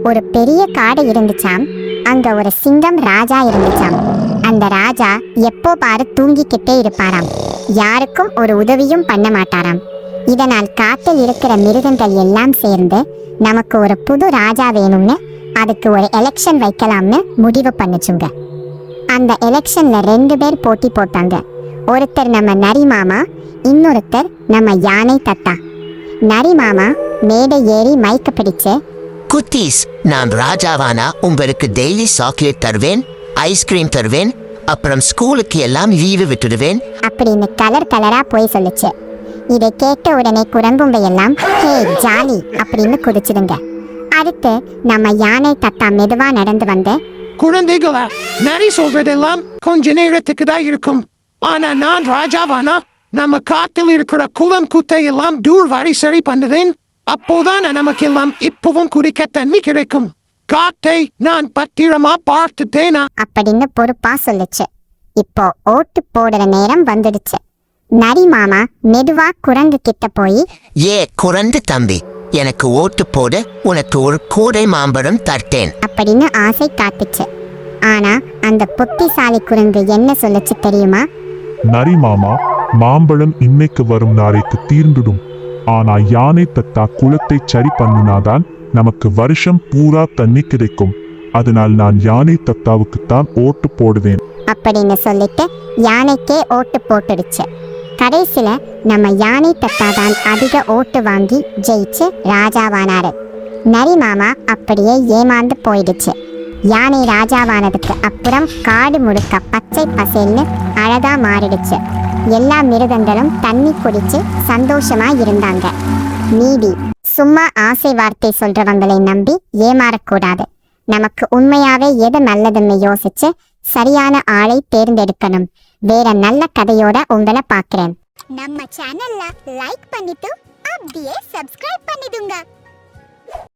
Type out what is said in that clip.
ஒரு பெரிய காடு இருந்துச்சாம். அங்க ஒரு சிங்கம் ராஜா இருந்துச்சாம். அந்த ராஜா எப்போ பாரு தூங்கிக்கிட்டே இருப்பாராம். யாருக்கும் ஒரு உதவியும் பண்ண மாட்டாராம். இதனால் காட்டில் இருக்கிற மிருகங்கள் எல்லாம் சேர்ந்து நமக்கு ஒரு புது ராஜா வேணும்னு அதுக்கு ஒரு எலெக்ஷன் வைக்கலாம்னு முடிவு பண்ணுச்சுங்க. அந்த எலெக்ஷன்ல 2 பேர் போட்டி போட்டாங்க. ஒருத்தர் நம்ம நரி மாமா, இன்னொருத்தர் நம்ம யானை தத்தா. நரி மாமா மேடை ஏறி மைக்க பிடிச்சு, குட்டீஸ், நான் ராஜாவானா உங்களுக்கு டெய்லி சாக்லேட் தருவேன், ஐஸ்கிரீம் தருவேன், அப்புறம் ஸ்கூலுக்கு எல்லாம் லீவு விட்டுடுவேன் அப்படின்னு கலர் கலரா போய் சொல்லுச்சு. இதை கேட்ட உடனே குரங்குங்க எல்லாம் ஹே ஜாலி அப்படின்னு குதிச்சுதுங்க. அடுத்து நம்ம யானை தத்தா மெதுவா நடந்து வந்து, குழந்தைகளா, நரி சொல்றதெல்லாம் கொஞ்ச நேரத்துக்கு தான் இருக்கும். ஆனா நான் ராஜாவானா நம்ம காட்டில் இருக்கிற குளம் குட்டை எல்லாம் தூர்வாரி சரி பண்ணுவேன். அப்போதான் நமக்கெல்லாம் இப்பவும் குடிக்க தண்ணி கிடைக்கும். காட்டை நான் பத்திரமா பார்த்துட்டேனா அப்படின்னு பொறுப்பா சொல்லுச்சு. இப்போ ஓட்டு போடுற நேரம் வந்துடுச்சு. நரி மாமா மெதுவா குரங்கு கிட்ட போய், ஏ குரண்டு தம்பி, எனக்கு ஓட்டு போட உனக்கு ஒரு கோடை மாம்பழம் தர்த்தேன் அப்படின்னு ஆசை காட்டுச்சு. ஆனா அந்த புத்திசாலி குரங்கு என்ன சொல்லுச்சு தெரியுமா? நரி மாமா, மாம்பழம் இன்னைக்கு வரும் நாளைக்கு தீர்ந்துடும். ஆனா யானை தத்தா குளத்தை சரி பண்ணினாதான் நமக்கு வருஷம் பூரா தண்ணி கிடைக்கும். அதனால் நான் யானை தத்தாவுக்குத்தான் ஓட்டு போடுவேன் அப்படின்னு சொல்லிட்டு யானைக்கே ஓட்டு போட்டுடுச்சு. கடைசியில நம்ம யானை தத்தா தான் அதிக ஓட்டு வாங்கி ஜெயிச்சு ராஜாவானாரு. நரி மாமா அப்படியே ஏமாந்து போயிடுச்சு. யானை ராஜாவானதுக்கு அப்புறம் காடு முழுக்க பச்சை பசேல்னு அழகா மாறிடுச்சு. எல்லா மிருகங்களும் தண்ணி குடிச்சு சந்தோஷமா இருந்தாங்க. நீதி, சும்மா ஆசை வார்த்தை சொல்றவங்களை நம்பி ஏமாறக்கூடாது. நமக்கு உண்மையாவே எது நல்லதுன்னு யோசிச்சு சரியான ஆளை தேர்ந்தெடுக்கணும். வேற நல்ல கதையோட உங்களை பார்க்கிறேன். நம்ம சேனல்ல லைக் பண்ணிட்டு அப்படியே சப்ஸ்கிரைப் பண்ணிடுங்க.